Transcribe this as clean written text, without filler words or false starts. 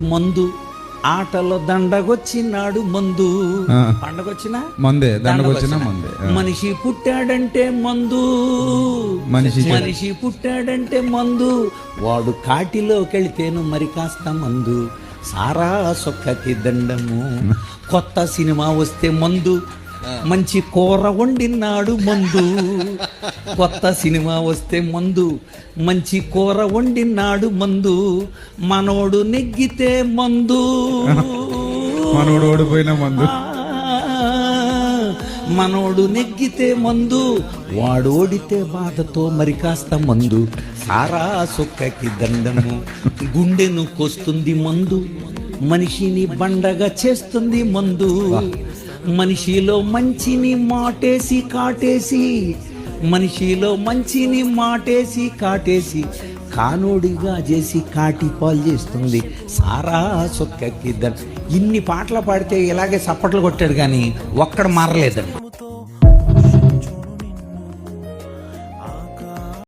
మందు ఆటలో దండగొచ్చినాడు మందు. పండగొచ్చినా మందే, దండగొచ్చినా మందే. మనిషి పుట్టాడంటే మందు, మనిషి పుట్టాడంటే మందు. వాడు కాటిలోకెళ్తేను మరి కాస్త మందు. సారా సొక్కకి దండము. కొత్త సినిమా వస్తే మందు, మంచి కూర వండినాడు మందు. కొత్త సినిమా వస్తే మందు, మంచి కూర వండినాడు మందు. మనోడు నెగ్గితే మందు, మనోడు ఓడిపోయిన మందు. మనోడు నెగ్గితే మందు, వాడు ఓడితే బాధతో మరి కాస్త మందు. సారా సొక్కకి దండము. గుండెను కొస్తుంది మందు, మనిషిని బండగా చేస్తుంది మందు. మనిషిలో మంచిని మాటేసి కాటేసి, మనిషిలో మంచిని మాటేసి కాటేసి, కానోడిగా చేసి కాటి పాలు చేస్తుంది. సారా సొక్కకి ఇన్ని పాటలు పాడితే ఇలాగే చప్పట్లు కొట్టాడు కానీ ఒక్కడ మారలేదండి.